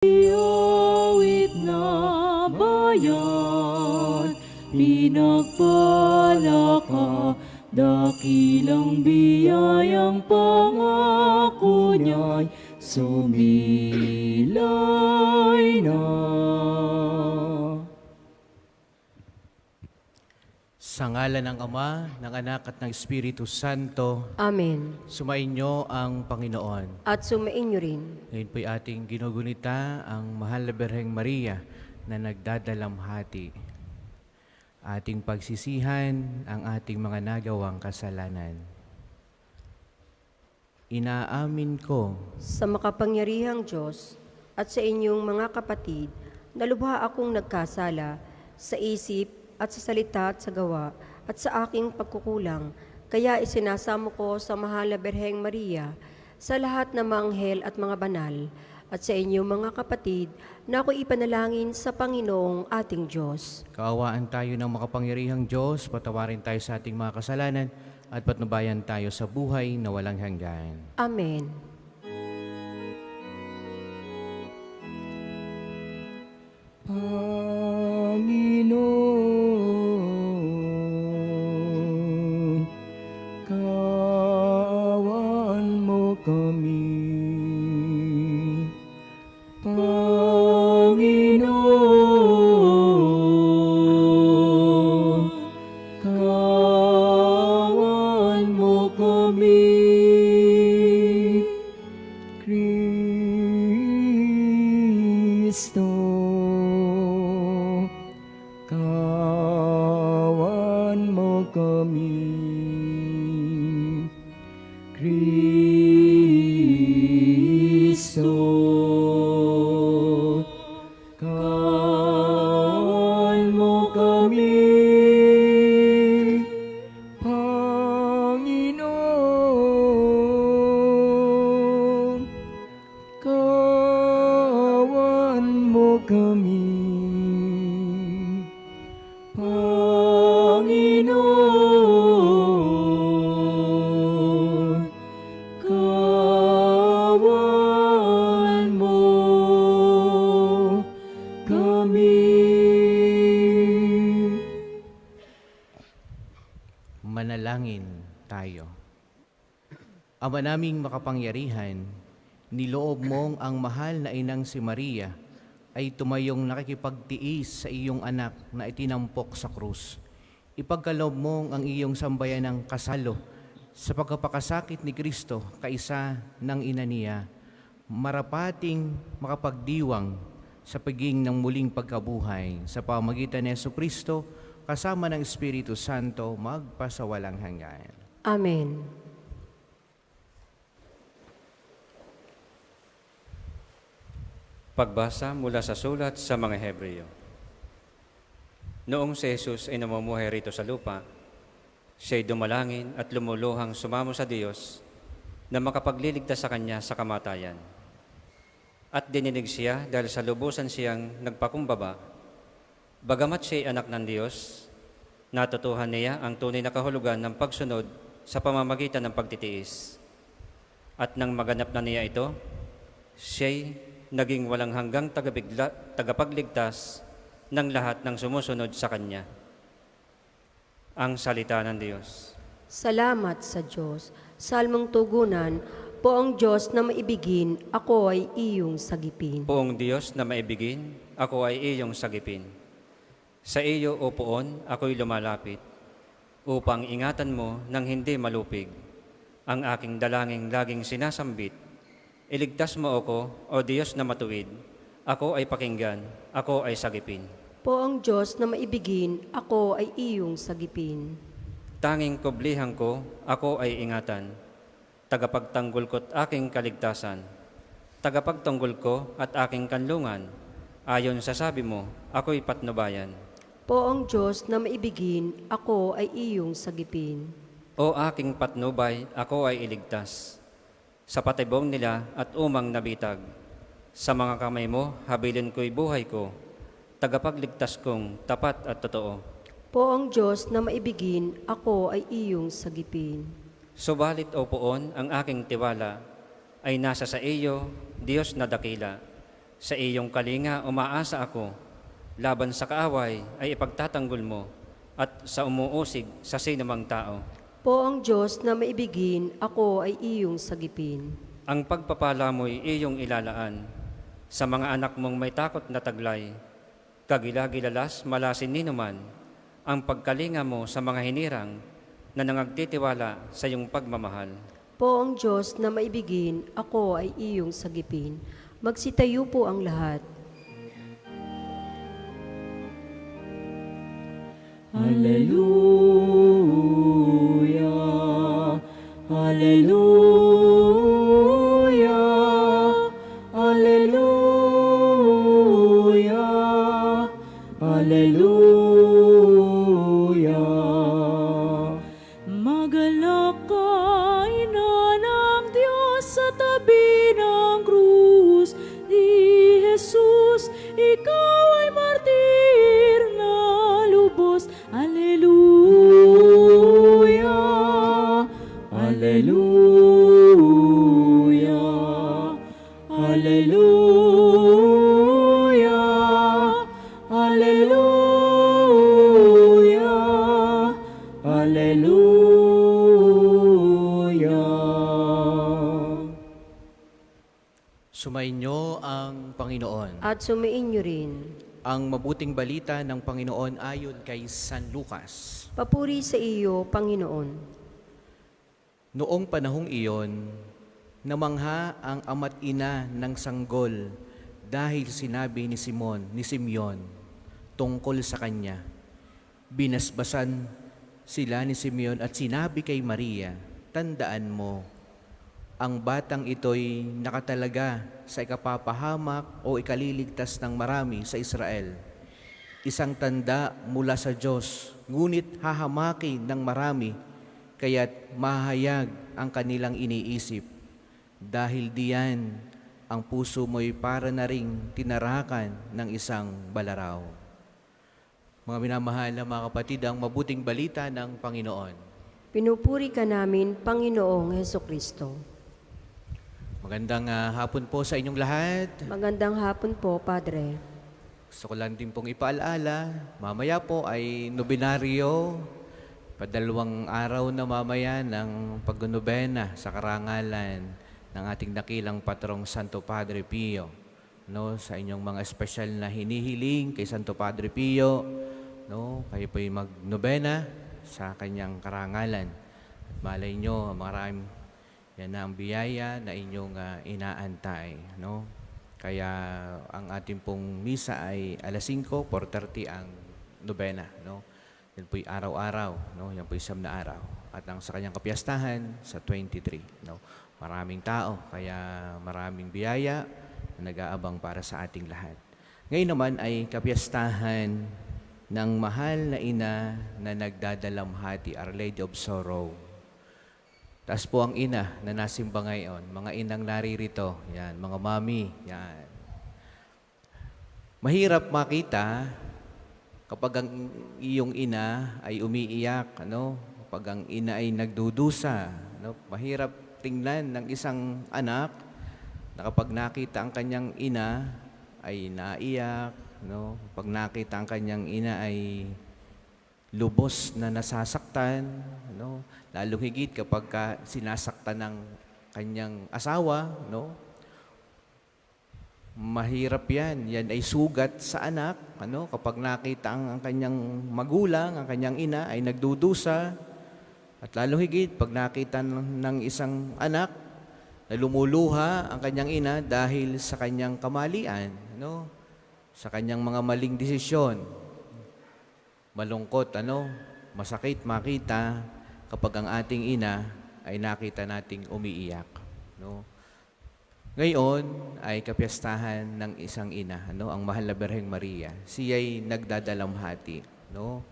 Awit na bayan, pinagpala ka, dakilang biyayang pangako niya'y sumilay na. Sa ngalan ng Ama, ng Anak at ng Espiritu Santo, Amen. sumainyo ang Panginoon. At sumainyo rin. Ngayon po'y ating ginugunita ang Mahal na Birheng Maria na nagdadalamhati. Ating pagsisihan ang ating mga nagawang kasalanan. Inaamin ko Sa makapangyarihang Diyos at sa inyong mga kapatid, na lubha akong nagkasala sa isip at sa salita at sa gawa at sa aking pagkukulang, kaya isinasamo ko sa Mahal na Birheng Maria, sa lahat ng mga anghel at mga banal, at sa inyong mga kapatid, na ako ipanalangin sa Panginoong ating Diyos. kaawaan tayo ng makapangyarihang Diyos, patawarin tayo sa ating mga kasalanan, at patnubayan tayo sa buhay na walang hanggan. Amen. Panginoon, kaawaan mo kami. Panginoon, kaawaan mo kami. Kristo, kawan mo kami. Kristo, kawan mo kami. Panginoon, kawan mo kami. Panginoon, kawan mo kami. Manalangin tayo. Ama naming makapangyarihan, niloob mong ang mahal na inang si Maria ay tumayong nakikipagtiis sa iyong anak na itinampok sa krus. Ipagkaloob mong ang iyong sambayanang kasalo sa pagkapakasakit ni Kristo kaisa ng ina niya, marapating makapagdiwang sa pagiging ng muling pagkabuhay sa pamagitan ni Jesucristo kasama ng Espiritu Santo magpasawalang hanggan. Amen. Pagbasa mula sa sulat sa mga Hebreo. Noong si Jesus ay namumuhay rito sa lupa, siya'y dumalangin at lumuluhang sumamo sa Diyos na makapagliligtas sa Kanya sa kamatayan. At dininig siya dahil sa lubusan siyang nagpakumbaba. Bagamat siya'y anak ng Diyos, natutuhan niya ang tunay na kahulugan ng pagsunod sa pamamagitan ng pagtitiis. At nang maganap na niya ito, siya'y naging walang hanggang tagapagligtas ng lahat ng sumusunod sa Kanya. Ang salita ng Diyos. Salamat sa Diyos. Salmong tugunan, Poong Diyos na maibigin, ako ay iyong sagipin. Poong Diyos na maibigin, ako ay iyong sagipin. Sa iyo, O Poon, ako'y lumalapit, upang ingatan mo nang hindi malupig. Ang aking dalangin laging sinasambit, iligtas mo ako, O Diyos na matuwid, ako ay pakinggan, ako ay sagipin. Poong Diyos na maibigin, ako ay iyong sagipin. Tanging kublihan ko, ako ay ingatan, tagapagtanggol ko't aking kaligtasan, tagapagtanggol ko at aking kanlungan, ayon sa sabi mo, ako'y patnubayan. Poong Diyos na maibigin, ako ay iyong sagipin. O aking patnubay, ako ay iligtas. Sa patibong nila at umang nabitag, sa mga kamay mo, habilin ko'y buhay ko, tagapagligtas kong tapat at totoo. Poong Diyos na maibigin, ako ay iyong sagipin. Subalit o Poon, ang aking tiwala ay nasa sa iyo, Diyos na dakila. Sa iyong kalinga umaasa ako, laban sa kaaway ay ipagtatanggol mo, at sa umuusig sa sinumang tao. Poong Diyos na maibigin, ako ay iyong sagipin. Ang pagpapala mo'y iyong ilalaan sa mga anak mong may takot na taglay. Kagila-gilalas malasin ninuman ang pagkalinga mo sa mga hinirang na nangagtitiwala sa iyong pagmamahal. Poong Diyos na maibigin, ako ay iyong sagipin. Magsitayo po ang lahat. Hallelujah, Hallelujah, Hallelujah, Hallelujah. Magalak ka, ina ng Diyos, sa tabi ng krus ni Jesus. Ikaw ay martir na lubos. Alleluia, Hallelujah, Hallelujah, Hallelujah, Hallelujah. Sumainyo ang Panginoon. At sumiin niyo rin. Ang mabuting balita ng Panginoon ayon kay San Lucas. Papuri sa iyo, Panginoon. Noong panahong iyon, namangha ang ama't ina ng sanggol dahil sinabi ni Simeon tungkol sa kanya. Binasbasan sila ni Simeon at sinabi kay Maria, "Tandaan mo, ang batang ito'y nakatalaga sa ikapapahamak o ikaliligtas ng marami sa Israel. Isang tanda mula sa Diyos, ngunit hahamaki ng marami, kaya't mahayag ang kanilang iniisip. Dahil diyan, ang puso mo'y para na ring tinarakan ng isang balaraw." Mga minamahal na mga kapatid, ang mabuting balita ng Panginoon. Pinupuri ka namin, Panginoong Hesukristo. Magandang hapon po sa inyong lahat. Magandang hapon po, Padre. Gusto ko lang din pong ipaalaala, mamaya po ay nobinaryo, padalawang araw na mamaya ng pagnobena sa karangalan ng ating dakilang patrong Santo Padre Pio. No, sa inyong mga espesyal na hinihiling kay Santo Padre Pio, no, kayo po'y magnobena sa kanyang karangalan. At malay nyo, maraming yan na ang biyaya na inyong inaantay, no? Kaya ang ating pong misa ay alas 5, 4:30 ang nobena, no? Yan po'y araw-araw, no? Yan po'y 9 na araw. At ang sa kanyang kapiyastahan sa 23, no? Maraming tao, kaya maraming biyaya na nag-aabang para sa ating lahat. Ngayon naman ay kapiyastahan ng mahal na ina na nagdadalamhati, Our Lady of Sorrow. Taas po ang ina na nasimba ngayon, mga inang naririto, yan, mga mami, yan. Mahirap makita kapag ang iyong ina ay umiiyak, ano? Kapag ang ina ay nagdudusa, no? Mahirap tingnan ng isang anak na kapag nakita ang kanyang ina ay naiyak, no? Pag nakita ang kanyang ina ay lubos na nasasaktan, no? Lalo higit kapag sinasaktan ng kanyang asawa, no? Mahirap yan. Yan ay sugat sa anak, ano? Kapag nakita ang kanyang magulang, ang kanyang ina ay nagdudusa, at lalo higit pag nakita ng isang anak na lumuluha ang kanyang ina dahil sa kanyang kamalian, no? Sa kanyang mga maling desisyon. Malungkot, ano? Masakit makita kapag ang ating ina ay nakita nating umiiyak, no? Ngayon ay kapiyastahan ng isang ina, ano? Ang mahal na Birheng Maria. Siya'y nagdadalamhati, no?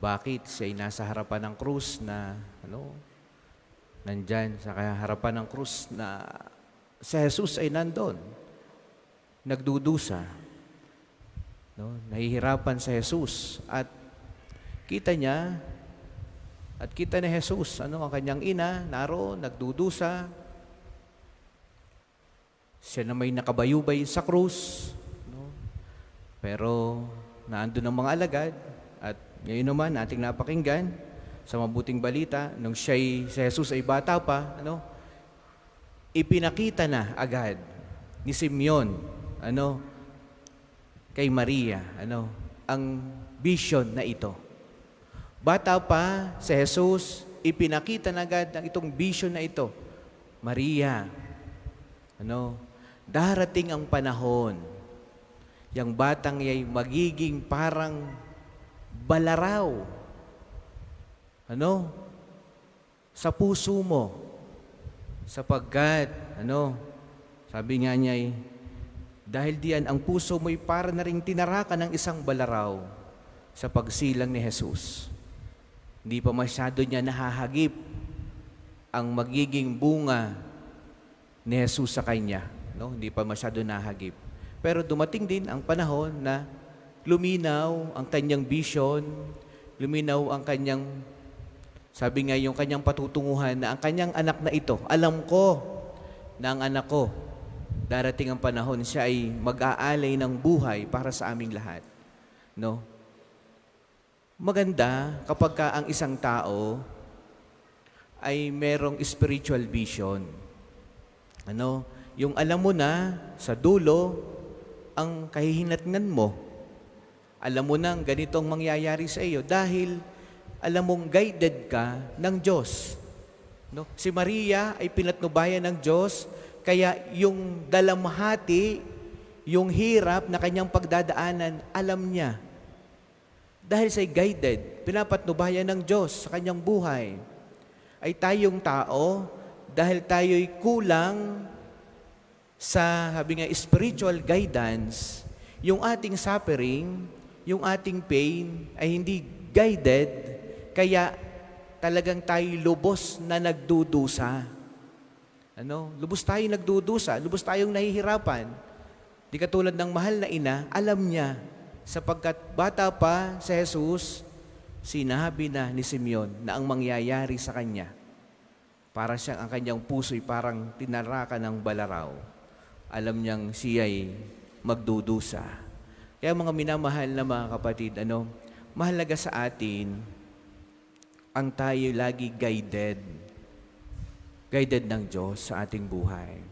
Bakit? Siya'y nasa harapan ng krus na, ano? Nandyan sa harapan ng krus na si Jesus ay nandun. Nagdudusa, no? Nahihirapan si Jesus at kita niya at kita ni Jesus, ano, ang kanyang ina, naroon, nagdudusa. Siya na may nakabayubay sa krus. No? Pero naandun ang mga alagad at ngayon naman ating napakinggan sa mabuting balita, nung si Jesus ay bata pa, ipinakita na agad ni Simeon kay Maria ang vision na ito. Bata pa si Jesus, ipinakita na agad ang itong vision na ito. Maria, darating ang panahon, yang batang yay magiging parang balaraw. Sa puso mo. Sapagkat, sabi nga niya, dahil diyan ang puso mo'y para na rin tinarakan ng isang balaraw sa pagsilang ni Jesus. Hindi pa masyado niya nahahagip ang magiging bunga ni Jesus sa kanya. Hindi pa masyado nahagip. Pero dumating din ang panahon na luminaw ang kanyang vision, luminaw ang kanyang, sabi nga yung kanyang patutunguhan na ang kanyang anak na ito, alam ko na ang anak ko, darating ang panahon, siya ay mag-aalay ng buhay para sa aming lahat. Maganda kapag ang isang tao ay merong spiritual vision. Yung alam mo na sa dulo ang kahihinatnan mo. Alam mo nang ganito ang mangyayari sa iyo dahil alam mong guided ka ng Diyos. Si Maria ay pinatnubayan ng Diyos, kaya yung dalamhati, yung hirap na kanyang pagdadaanan, alam niya. Dahil siya'y guided, pinapatnubayan ng Diyos sa kanyang buhay. Ay tayong tao, dahil tayo'y kulang sa, sabi nga, spiritual guidance, yung ating suffering, yung ating pain ay hindi guided, kaya talagang tayo lubos na nagdudusa. Lubos tayo nagdudusa, lubos tayong nahihirapan. Di katulad ng mahal na ina, alam niya, sapagkat bata pa si Jesus, sinabi na ni Simeon na ang mangyayari sa kanya, para siyang ang kanyang puso'y parang tinarakan ng balaraw. Alam niyang siya'y magdudusa. Kaya mga minamahal na mga kapatid, mahalaga sa atin ang tayo lagi guided ng Diyos sa ating buhay.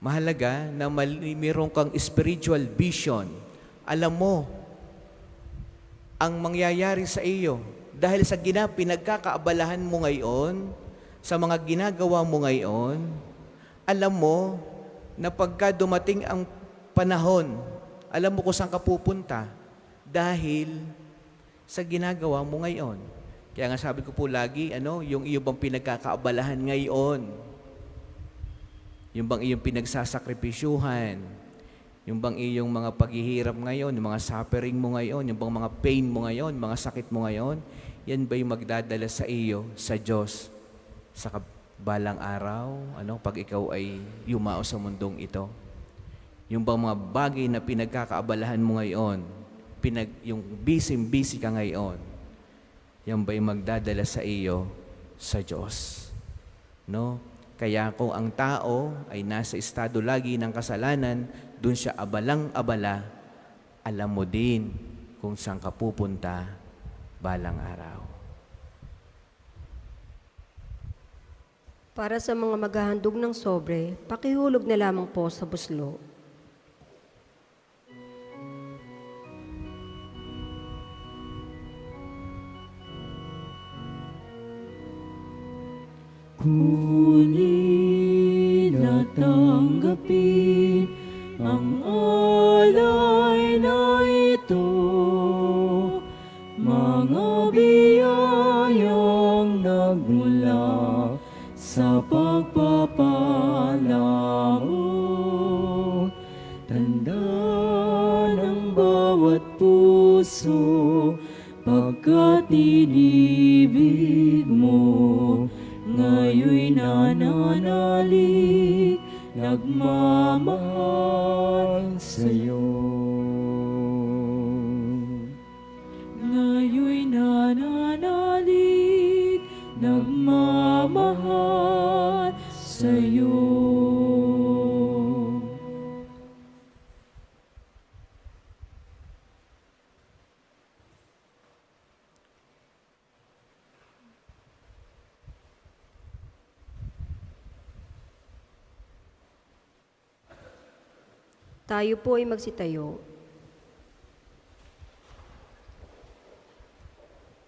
Mahalaga na mayroon kang spiritual vision. Alam mo ang mangyayari sa iyo dahil sa pinagkakaabalahan mo ngayon, sa mga ginagawa mo ngayon, alam mo na pagka dumating ang panahon, alam mo kung saan ka pupunta dahil sa ginagawa mo ngayon. Kaya nga sabi ko po lagi, yung iyo bang pinagkakaabalahan ngayon, yung bang iyong pinagsasakripisyuhan, yung bang iyong mga paghihirap ngayon, yung mga suffering mo ngayon, yung bang mga pain mo ngayon, mga sakit mo ngayon, yan ba'y magdadala sa iyo, sa Diyos, sa balang araw, pag ikaw ay yumao sa mundong ito? Yung bang mga bagay na pinagkakaabalahan mo ngayon, yung busy ka ngayon, yan ba'y magdadala sa iyo sa Diyos? Kaya kung ang tao ay nasa estado lagi ng kasalanan, dun siya abalang-abala, alam mo din kung saan ka pupunta balang araw. Para sa mga maghahandog ng sobre, pakihulog na lamang po sa buslo. Kunin at tanggapin ang alay na ito, mga biyayang nagmula sa pagpapala mo. Tanda ng bawat puso pagkat inibig mo. Ngayon'y nananalig, nagmamahal sa'yo. Ngayon'y nananalig, nagmamahal sa'yo. Tayo po ay magsitayo.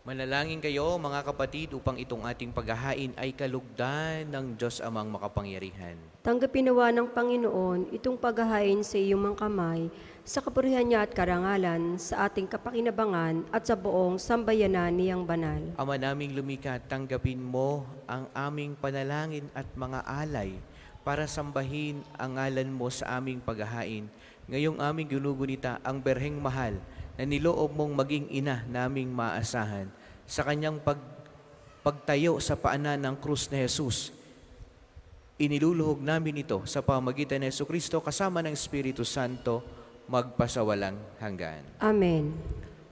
Manalangin kayo mga kapatid upang itong ating paghahain ay kalugdan ng Diyos amang makapangyarihan. Tanggapin nawa ng Panginoon itong paghahain sa iyong mga kamay, sa kapurihan niya at karangalan, sa ating kapakinabangan at sa buong sambayanan niyang banal. Ama naming lumikha, tanggapin mo ang aming panalangin at mga alay para sambahin ang ngalan mo sa aming paghahain. Ngayong aming ginugunita ang berheng mahal na niloob mong maging ina naming maasahan. Sa kanyang pagtayo sa paanan ng krus ni Jesus, iniluluhog namin ito sa pamamagitan ni Jesucristo kasama ng Espiritu Santo magpasawalang hanggan. Amen.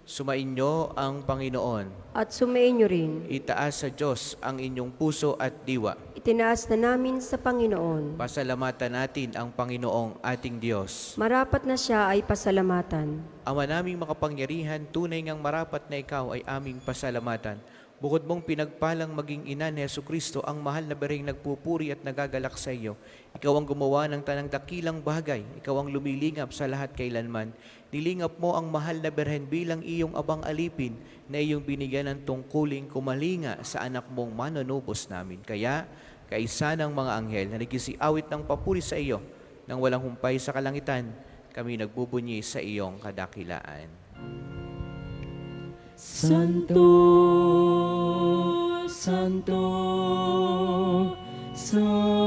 Sumainyo ang Panginoon. At sumainyo rin. Itaas sa Diyos ang inyong puso at diwa. Itinaas na namin sa Panginoon. Pasalamatan natin ang Panginoong ating Diyos. Marapat na siya ay pasalamatan. Ama naming makapangyarihan, tunay ngang marapat na ikaw ay aming pasalamatan. Bukod mong pinagpalang maging ina ni Jesucristo, ang mahal na bereng nagpupuri at nagagalak sa iyo. Ikaw ang gumawa ng tanang dakilang bagay. Ikaw ang lumilingap sa lahat kailanman. Nilingap mo ang mahal na berhen bilang iyong abang alipin na iyong binigyan ng tungkuling kumalinga sa anak mong manunubos namin. Kaya, kaisa ng mga anghel na nagkisiawit ng papuri sa iyo, nang walang humpay sa kalangitan, kami nagbubunyi sa iyong kadakilaan. Santo, Santo, Santo,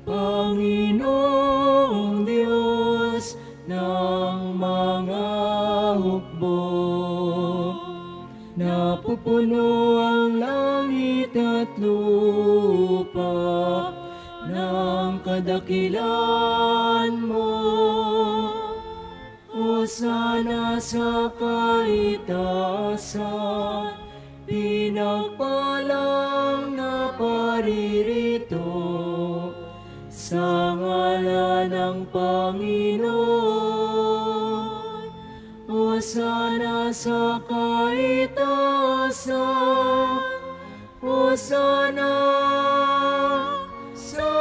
Panginoong Diyos ng mga hukbo. Napupuno ang langit at lupa ng kadakilan mo. Hosana sa kaitaasan, pinagpalang na paririto sa ngalan ng Panginoon. Hosana sa kaitaasan, Hosana sa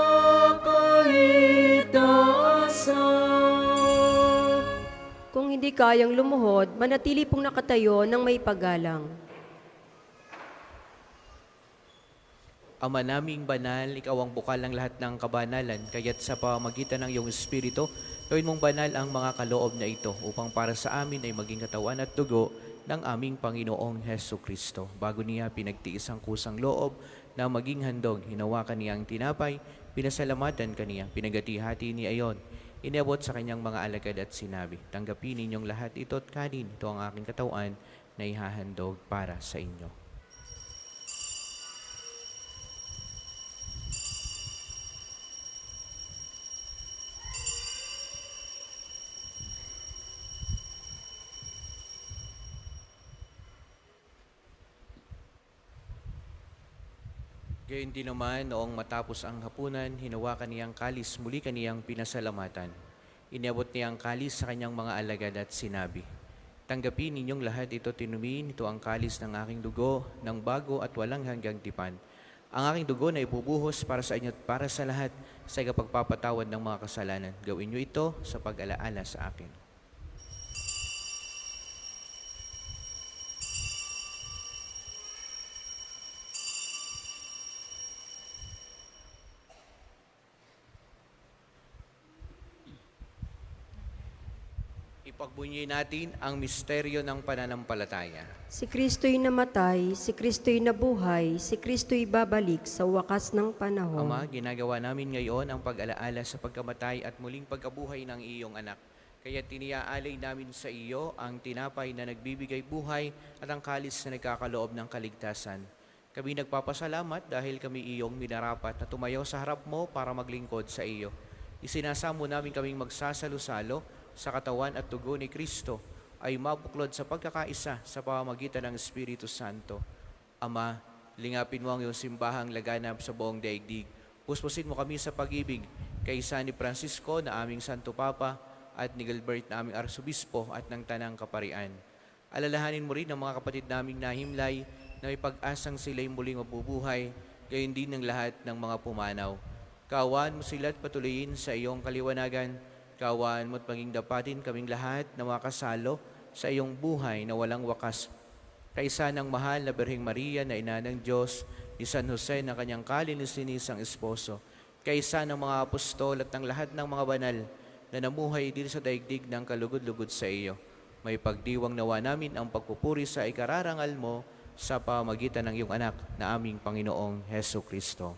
kaitaasan. Kung hindi kayang lumuhod, manatili pong nakatayo ng may paggalang. Ama naming banal, ikaw ang bukal ng lahat ng kabanalan, kaya't sa pamamagitan ng iyong Espiritu, gawin mong banal ang mga kaloob na ito upang para sa amin ay maging katawan at dugo ng aming Panginoong Jesucristo. Bago niya pinagtiis ang kusang loob na maging handog, hinawakan niya ang tinapay, pinasalamatan kaniya, pinagati-hati ni ayon, inabot sa kanyang mga alagad at sinabi, tanggapin ninyong lahat ito at kanin, ito ang aking katawan na ihahandog para sa inyo. Gayon din naman, noong matapos ang hapunan, hinawakan niyang kalis, muli kaniyang pinasalamatan. Iniabot niya ang kalis sa kanyang mga alagad at sinabi, tanggapin ninyong lahat ito tinumin, ito ang kalis ng aking dugo, ng bago at walang hanggang tipan. Ang aking dugo na ibubuhos para sa inyo at para sa lahat sa ikapagpapatawad ng mga kasalanan. Gawin niyo ito sa pag-alaala sa akin. Ipagbunyi natin ang misteryo ng pananampalataya. Si Kristo'y namatay, si Kristo'y nabuhay, si Kristo'y babalik sa wakas ng panahon. Ama, ginagawa namin ngayon ang pag-alaala sa pagkamatay at muling pagkabuhay ng iyong anak. Kaya tiniaalay namin sa iyo ang tinapay na nagbibigay buhay at ang kalis na nagkakaloob ng kaligtasan. Kami nagpapasalamat dahil kami iyong minarapat na tumayo sa harap mo para maglingkod sa iyo. Isinasamo namin kaming magsasalo-salo sa katawan at dugo ni Kristo ay mabuklod sa pagkakaisa sa pamamagitan ng Espiritu Santo. Ama, lingapin mo ang iyong simbahang laganap sa buong daigdig. Puspusin mo kami sa pag-ibig kaysa ni Francisco na aming Santo Papa at ni Gilbert na aming Arsobispo at ng Tanang Kaparian. Alalahanin mo rin ang mga kapatid naming nahimlay na may pag-asang sila'y muling mabubuhay, gayon din ng lahat ng mga pumanaw. Kaawaan mo sila at patuloyin sa iyong kaliwanagan. Kaawaan mo at maging dapatin kaming lahat na makasalo sa iyong buhay na walang wakas. Kaisa ng mahal na Birheng Maria na ina ng Diyos, ni San Jose na kanyang kalininis-linisang esposo, kaisa ng mga apostol at ng lahat ng mga banal na namuhay dito sa daigdig ng kalugod-lugod sa iyo. May pagdiwang nawa namin ang pagpupuri sa ikararangal mo sa pamagitan ng iyong anak na aming Panginoong Heso Kristo.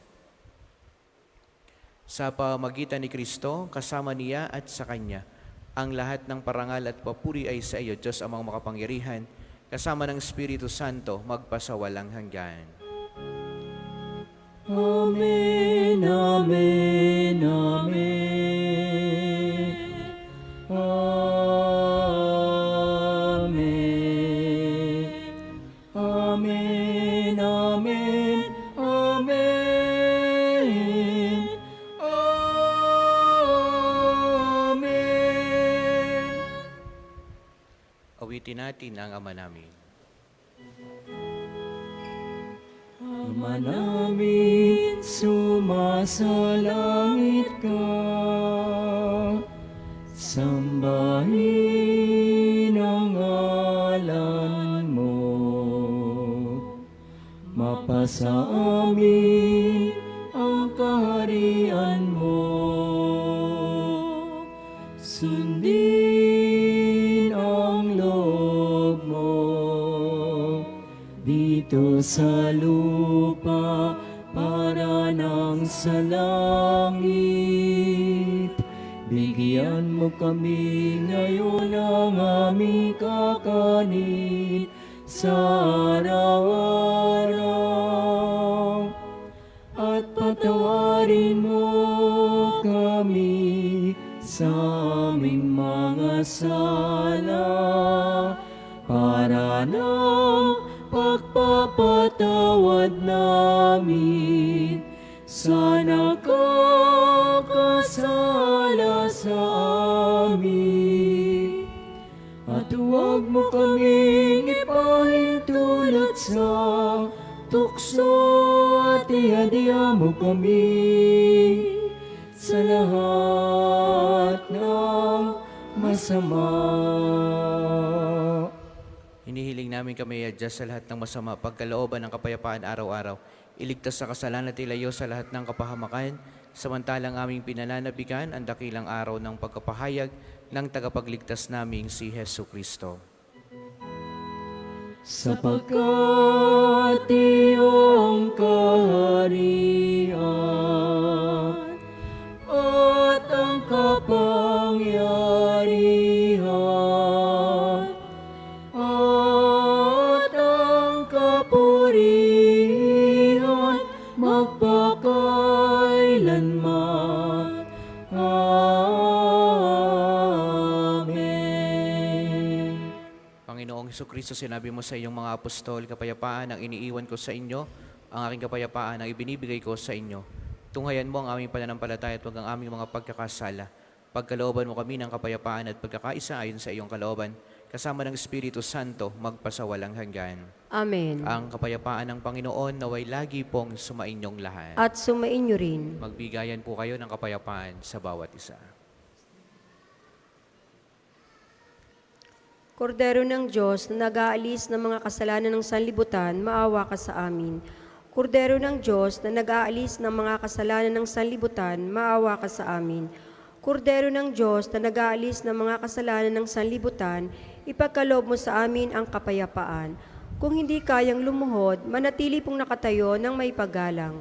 Sa pamagitan ni Kristo, kasama niya at sa Kanya, ang lahat ng parangal at papuri ay sa iyo, Diyos amang makapangyarihan, kasama ng Espiritu Santo, magpasawalang hanggan. Amen, amen, amen. Amen. Amen, amen, amen. Amen. Awitin natin ang Ama namin. Ama namin, sumasalangit ka. Sambahin ang ngalan mo. Mapasa amin ang kaharian mo. Sundin ang loob mo dito sa lupa para nang sa langit. Bigyan mo kami ngayon ng aming kakanin sa araw-araw. At patawarin mo kami sa aming mga sala para nang pagpapatawad namin sa nakakasala sa amin. At huwag mo kaming ipahintulot sa tukso at ihadya mo kami sa lahat ng masama. Hinihiling namin kami adjust sa lahat ng masama, pagkalooban ng kapayapaan araw-araw. Iligtas sa kasalanan at ilayo sa lahat ng kapahamakan, samantalang aming pinananabikan ang dakilang araw ng pagkapahayag ng tagapagligtas naming si Heso Kristo. Sapagkat iyong kaharian at ang kapangyarihan at ang kapurihan magpakailanman. Amen. Panginoong Hesukristo, sinabi mo sa iyong mga apostol, kapayapaan ang iniiwan ko sa inyo, ang aking kapayapaan ang ibinibigay ko sa inyo. Tunghayan mo ang aming pananampalataya at huwag ang aming mga pagkakasala. Pagkalooban mo kami ng kapayapaan at pagkakaisa ayon sa iyong kalooban, kasama ng Espiritu Santo, magpasawalang hanggan. Amen. Ang kapayapaan ng Panginoon naway lagi pong sumainyong lahat. At sumainyo rin. Magbigayan po kayo ng kapayapaan sa bawat isa. Kordero ng Diyos na nag-aalis ng mga kasalanan ng sanlibutan, maawa ka sa amin. Kordero ng Diyos na nag-aalis ng mga kasalanan ng sanlibutan, maawa ka sa amin. Kordero ng Diyos na nag-aalis ng mga kasalanan ng sanlibutan, ipagkaloob mo sa amin ang kapayapaan. Kung hindi kayang lumuhod, manatili pong nakatayo ng may paggalang.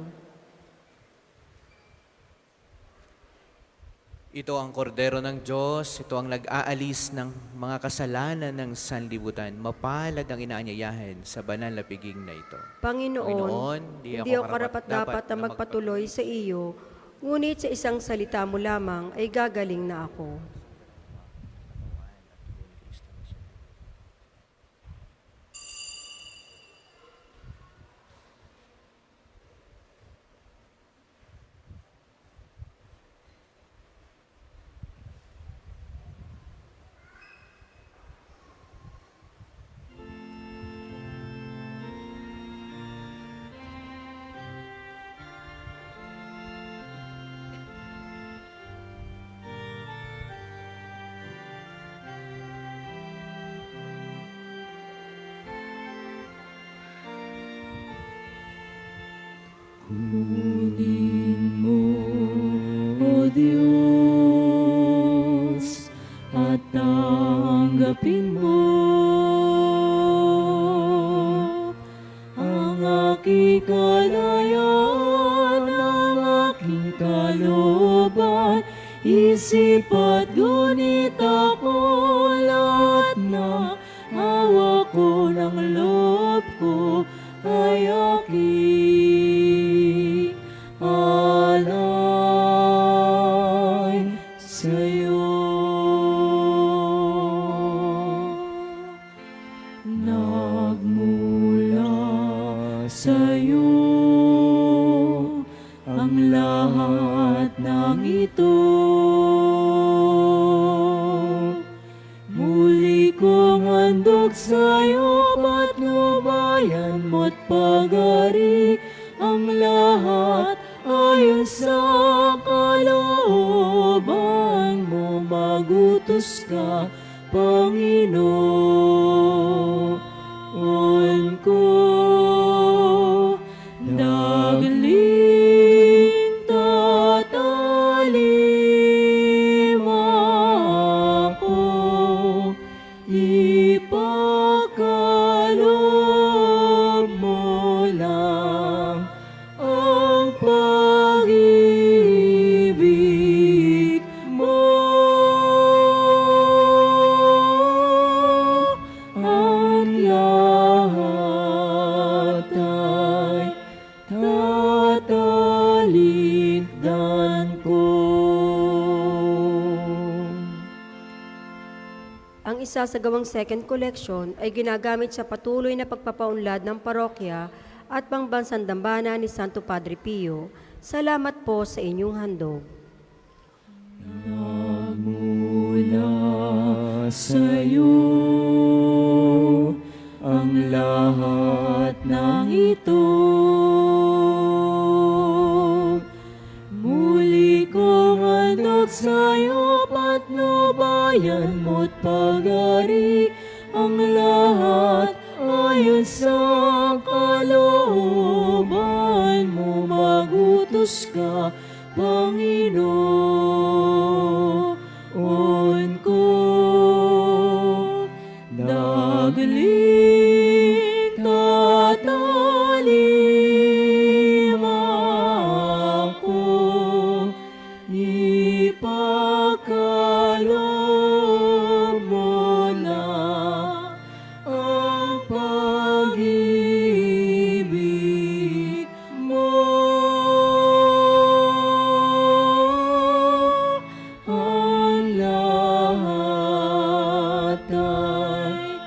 Ito ang kordero ng Diyos, ito ang nag-aalis ng mga kasalanan ng sanlibutan. Mapalad ang inaanyayahan sa banal na piging na ito. Panginoon, hindi ako karapat-dapat na magpatuloy sa iyo, ngunit sa isang salita mo lamang ay gagaling na ako. Kunin mo, O Diyos, at tanggapin mo ang aking kalayaan, ang aking kalooban, isip at gunit ako, lahat na hawak ko ng loob ko ay aking alay sa'yo. Nagmula sa'yo ang lahat ng ito. Muli kong handog sa'yo, patnubayan mo't pag-ari, ang lahat ayon sa kalooban mo. Magutos ka, Panginoon ko. Dagling tatalim ako, ipagkaloob mo lang ang pag-ibig mo. Ang lahat ay tatalikdan ko. Ang isasagawang second collection ay ginagamit sa patuloy na pagpapaunlad ng parokya at pangbansang dambana ni Santo Padre Pio. Salamat po sa inyong handog. Nagmula sa'yo ang lahat ng ito. Muli kong handog sa'yo, patnubayan mo't pag-ari, ang lahat ayon sa kalooban mo. Magutos ka, Panginoon ko. Dagling tatalim ako, ipagkaloob mo lang ang pag-ibig mo. Ang lahat ay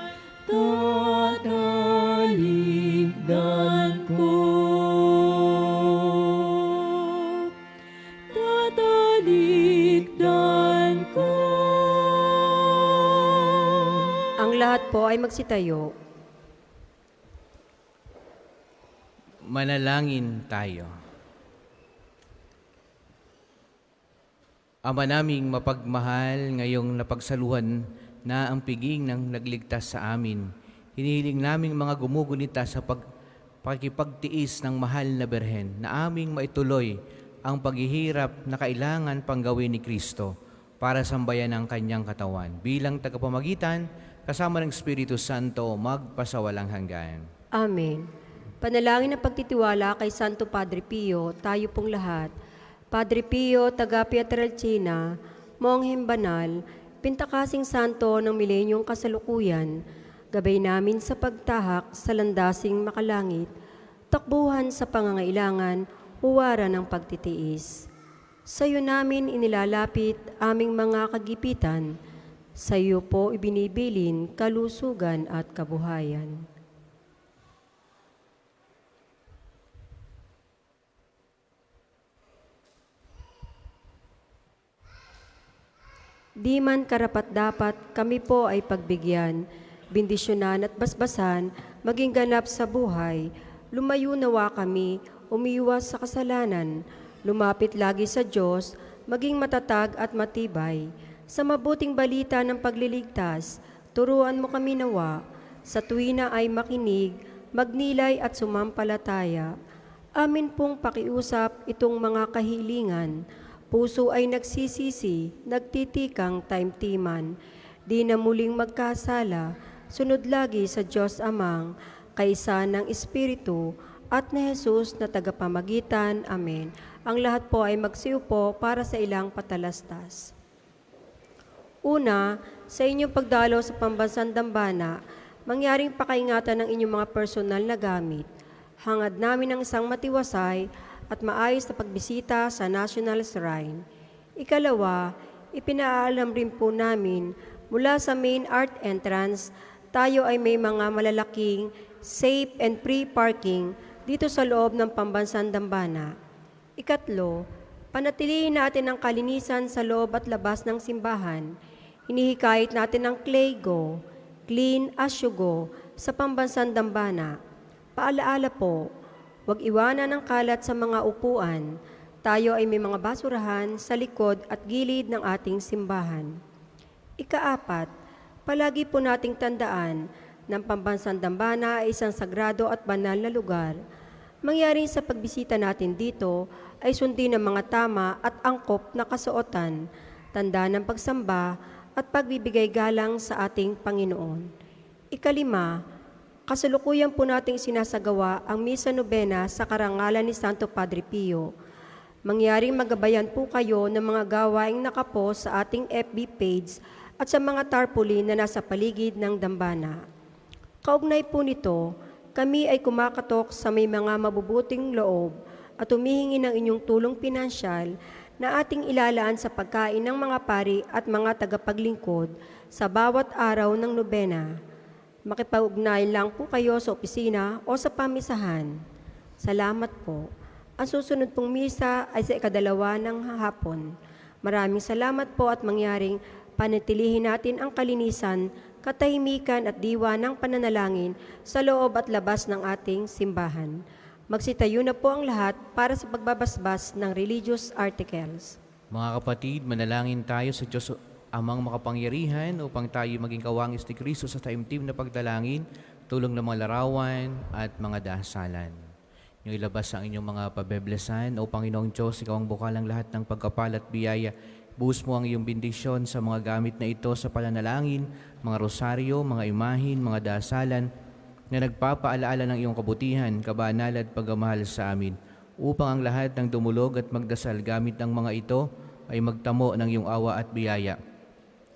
tatalikdan ko. Tatalikdan ko. Ang lahat po ay magsitayo. Manalangin tayo. Ama naming mapagmahal, ngayong napagsaluhan na ang piging ng nagligtas sa amin, hinihiling naming mga gumugunita sa pakikipagtiis ng mahal na Berhen na aming maituloy ang paghihirap na kailangan pang gawin ni Kristo para sambayan ang kanyang katawan. Bilang tagapamagitan, kasama ng Espiritu Santo, magpasawalang hanggan. Amen. Panalangin ng pagtitiwala kay Santo Padre Pio, tayo pong lahat. Padre Pio, taga Pietrelcina, Mongheng Banal, pintakasing santo ng milenyong kasalukuyan, gabay namin sa pagtahak sa landasing makalangit, takbuhan sa pangangailangan, huwaran ng pagtitiis. Sa iyo namin inilalapit aming mga kagipitan, sa iyo po ibinibilin kalusugan at kabuhayan. Di man karapat-dapat kami po ay pagbigyan, bendisyonan at basbasan, maging ganap sa buhay. Lumayo nawa kami, umiwas sa kasalanan, lumapit lagi sa Diyos, maging matatag at matibay. Sa mabuting balita ng pagliligtas, turuan mo kami nawa, sa tuwina ay makinig, magnilay at sumampalataya. Amin pong pakiusap itong mga kahilingan. Puso ay nagsisisi, nagtitikang taimtiman. Di na muling magkasala, sunod lagi sa Diyos Amang, kaisa ng Espiritu, at ni Jesus na tagapamagitan. Amen. Ang lahat po ay magsiupo para sa ilang patalastas. Una, sa inyong pagdalo sa pambansang dambana, mangyaring pakaingatan ng inyong mga personal na gamit. Hangad namin ang isang matiwasay at maayos na pagbisita sa National Shrine. Ikalawa, ipinaalam rin po namin mula sa main art entrance, tayo ay may mga malalaking safe and free parking dito sa loob ng pambansang dambana. Ikatlo, panatilihin natin ang kalinisan sa loob at labas ng simbahan. Hinihikayat natin ang Claygo, Clean as you go, sa pambansang dambana. Paalaala po, huwag iwanan ang kalat sa mga upuan. Tayo ay may mga basurahan sa likod at gilid ng ating simbahan. Ikaapat, palagi po nating tandaan ng pambansang dambana ay isang sagrado at banal na lugar. Mangyaring sa pagbisita natin dito ay sundin ang mga tama at angkop na kasuotan, tanda ng pagsamba at pagbibigay galang sa ating Panginoon. Ikalima, kasalukuyan po nating sinasagawa ang Misa Nobena sa karangalan ni Santo Padre Pio. Mangyaring magabayan po kayo ng mga gawaing nakapost sa ating FB page at sa mga tarpaulin na nasa paligid ng dambana. Kaugnay po nito, kami ay kumakatok sa may mga mabubuting loob at humihingi ng inyong tulong pinansyal na ating ilalaan sa pagkain ng mga pari at mga tagapaglingkod sa bawat araw ng nobena. Makipag-ugnay lang po kayo sa opisina o sa pamisahan. Salamat po. Ang susunod pong misa ay sa 2 ng hapon. Maraming salamat po at mangyaring panatilihin natin ang kalinisan, katahimikan at diwa ng pananalangin sa loob at labas ng ating simbahan. Magsitayo na po ang lahat para sa pagbabasbas ng religious articles. Mga kapatid, manalangin tayo sa Diyos Amang makapangyarihan upang tayo maging kawangis ni Kristo sa taimtim na pagdalangin, tulong ng mga larawan at mga dasalan. Yung ilabas ang inyong mga pabeblesan, O Panginoong Diyos, Ikaw ang bukal ng lahat ng pagkapal at biyaya. Buhos mo ang iyong bendisyon sa mga gamit na ito sa pananalangin, mga rosaryo, mga imahin, mga dasalan, na nagpapaalaala ng iyong kabutihan, kabanal at pagmamahal sa amin, upang ang lahat ng dumulog at magdasal gamit ng mga ito ay magtamo ng iyong awa at biyaya.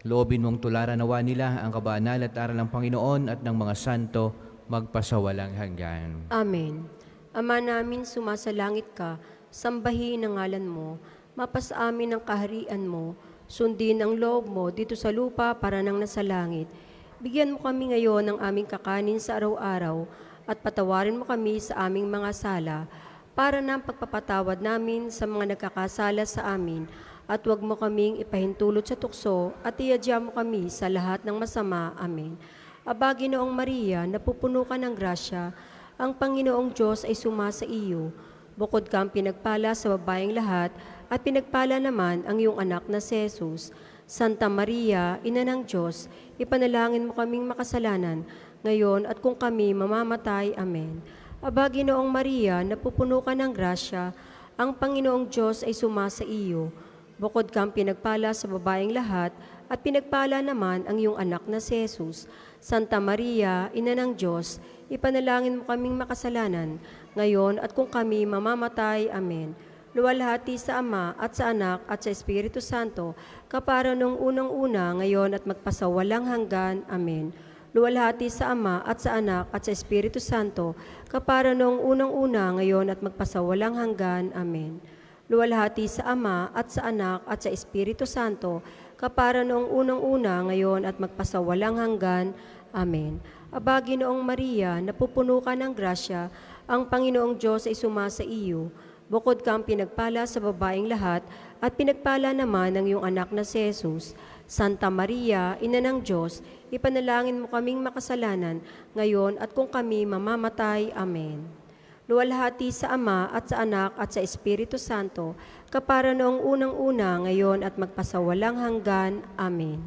Loobin mong tularan nawa nila ang kabanal at aral ng Panginoon at ng mga santo magpasawalang hanggan. Amen. Ama namin, sumasalangit ka, sambahin ang ngalan mo, mapasa amin ang kaharian mo, sundin ang loob mo dito sa lupa para nang nasa langit. Bigyan mo kami ngayon ng aming kakanin sa araw-araw at patawarin mo kami sa aming mga sala para ng pagpapatawad namin sa mga nagkakasala sa amin at huwag mo kaming ipahintulot sa tukso at iadya mo kami sa lahat ng masama. Amen. Aba, Ginoong Maria, napupuno ka ng grasya, ang Panginoong Diyos ay sumasa iyo. Bukod kang pinagpala sa babaeng lahat at pinagpala naman ang iyong anak na si Jesus. Santa Maria, Ina ng Diyos, ipanalangin mo kaming makasalanan, ngayon at kung kami mamamatay. Amen. Aba, Ginoong Maria, napupuno ka ng grasya, ang Panginoong Diyos ay sumasa iyo. Bukod kang pinagpala sa babaeng lahat, at pinagpala naman ang iyong anak na si Jesus. Santa Maria, Ina ng Diyos, ipanalangin mo kaming makasalanan, ngayon at kung kami mamamatay. Amen. Luwalhati sa Ama at sa Anak at sa Espiritu Santo, kapara nung unang-una, ngayon at magpasawalang hanggan. Amen. Luwalhati sa Ama at sa Anak at sa Espiritu Santo, kapara nung unang-una, ngayon at magpasawalang hanggan. Amen. Luwalhati sa Ama at sa Anak at sa Espiritu Santo, kapara noong unang-una, ngayon at magpasawalang hanggan. Amen. Aba, Ginoong Maria, napupuno ka ng grasya, ang Panginoong Diyos ay sumasa iyo. Bukod kang pinagpala sa babaeng lahat, at pinagpala naman ang iyong anak na si Jesus. Santa Maria, Ina ng Diyos, ipanalangin mo kaming makasalanan, ngayon at kung kami mamamatay. Amen. Luwalhati sa Ama at sa Anak at sa Espiritu Santo, kapara noong unang-una, ngayon at magpasawalang hanggan. Amen.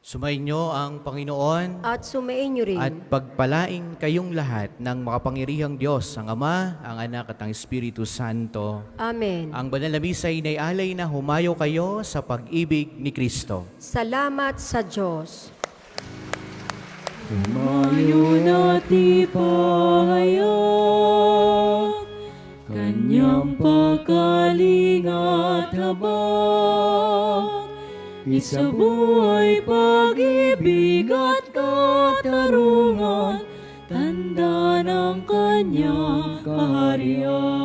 Sumainyo ang Panginoon At sumainyo rin. at pagpalaing kayong lahat ng makapangyarihang Diyos, ang Ama, ang Anak at ang Espiritu Santo. Amen. Ang banal na misa ay naialay na humayo kayo sa pag-ibig ni Kristo. Salamat sa Diyos. Tumayo na't ipahayag Kanyang pagkaling at habag. Isabuhay pag-ibig at katarungan, tanda ng Kanyang kaharian.